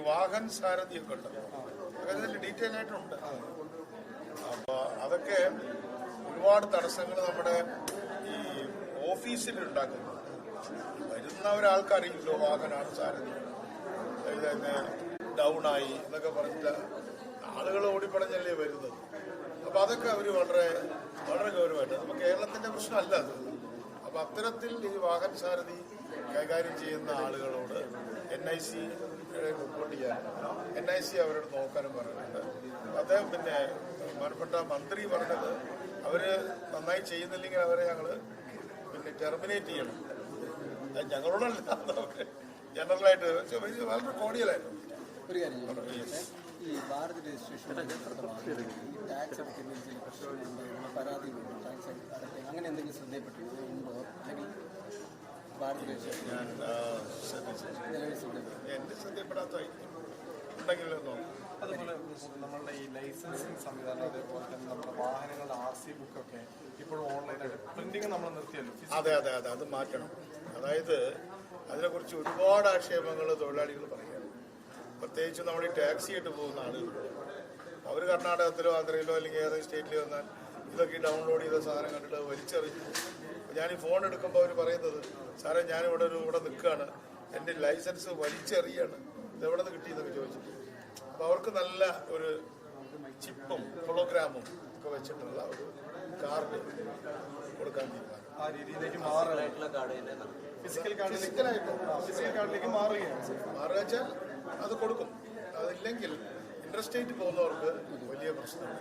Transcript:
വാഹൻ സാരഥിയൊക്കെ ഉണ്ട്, അതിൽ ഡീറ്റെയിൽ ആയിട്ടുണ്ട്. അപ്പോൾ അതൊക്കെ ഒരുപാട് തടസ്സങ്ങൾ നമ്മുടെ ഈ ഓഫീസിൽ ഉണ്ടാക്കുന്നു. വരുന്ന ഒരാൾക്കറിയില്ലോ വാഹനാണ് സാരഥി, തന്നെ ഡൗണായി എന്നൊക്കെ പറഞ്ഞിട്ട് ആളുകൾ ഓടിപ്പടഞ്ഞല്ലേ വരുന്നത്. അപ്പൊ അതൊക്കെ അവർ വളരെ വളരെ ഗൗരവമായിട്ട്, നമുക്ക് കേരളത്തിന്റെ പ്രശ്നമല്ല അത്. അപ്പൊ അത്തരത്തിൽ ഈ വാഹന സാരഥി കൈകാര്യം ചെയ്യുന്ന ആളുകളോട് NIC റിപ്പോർട്ട് ചെയ്യാൻ, NIC അവരോട് നോക്കാനും പറഞ്ഞിട്ടുണ്ട്. അദ്ദേഹം പിന്നെ ബഹുമാനപ്പെട്ട മന്ത്രി പറഞ്ഞത് അവര് നന്നായി ചെയ്യുന്നില്ലെങ്കിൽ അവരെ ഞങ്ങള് പിന്നെ ടെർമിനേറ്റ് ചെയ്യണം. ഞങ്ങളോടല്ല, ജനറലായിട്ട് വളരെ കോടിയലായിരുന്നു. ഒരു കാര്യം, ഈ ഭാരത് രജിസ്ട്രേഷൻ ടാക്സ് അടയ്ക്കുന്നതിൽ ചില പ്രശ്നങ്ങളുണ്ട്, പരാതികളുണ്ട്, ടാക്സ് അടയ്ക്കുക അങ്ങനെ എന്തെങ്കിലും ശ്രദ്ധയപ്പെട്ടിട്ടുണ്ടോ? അല്ലെങ്കിൽ ഭാരത് രജിസ്ട്രേഷൻ എന്റെ ശ്രദ്ധയപ്പെടാത്തായിരിക്കും ഉണ്ടെങ്കിലോ. അതുപോലെ നമ്മളുടെ ഈ ലൈസൻസിങ് സംവിധാനം, അതേപോലെ തന്നെ നമ്മുടെ വാഹനങ്ങളുടെ RC ബുക്കൊക്കെ ഇപ്പോഴും ഓൺലൈനായിട്ട് പ്രിന്റിങ് നമ്മൾ നിർത്തിയല്ലോ. അതെ, അത് മാറ്റണം. അതായത് അതിനെക്കുറിച്ച് ഒരുപാട് ആക്ഷേപങ്ങൾ തൊഴിലാളികൾ പറയുകയാണ്. പ്രത്യേകിച്ച് നമ്മൾ ഈ ടാക്സി ആയിട്ട് പോകുന്ന ആളുകൾ, അവർ കർണാടകത്തിലോ ആന്ധ്രയിലോ അല്ലെങ്കിൽ ഏതെങ്കിലും സ്റ്റേറ്റിലോ വന്നാൽ ഇതൊക്കെ ഡൗൺലോഡ് ചെയ്ത സാധനം കണ്ടിട്ട് വലിച്ചെറിഞ്ഞു. ഞാൻ ഈ ഫോൺ എടുക്കുമ്പോൾ അവർ പറയുന്നത്, സാറേ ഞാനിവിടെ ഇവിടെ നിൽക്കുകയാണ്, എൻ്റെ ലൈസൻസ് വലിച്ചെറിയാണ്, ഇതെവിടെ നിന്ന് കിട്ടിയെന്നൊക്കെ ചോദിച്ചിട്ട്. അപ്പോൾ അവർക്ക് നല്ല ഒരു ചിപ്പും ഹോളോഗ്രാമും ഒക്കെ വെച്ചിട്ടുള്ള ഒരു കാർഡ് കൊടുക്കാൻ തീരുമാനം. ആ രീതിയിലേക്ക് മാറുകയായിട്ടുള്ള ഫിസിക്കൽ കാർഡിലേക്ക് മാറുക വെച്ചാൽ അത് കൊടുക്കും. അതില്ലെങ്കിൽ ഇന്റർസ്റ്റേറ്റ് പോകുന്നവർക്ക് വലിയ പ്രശ്നമാണ്.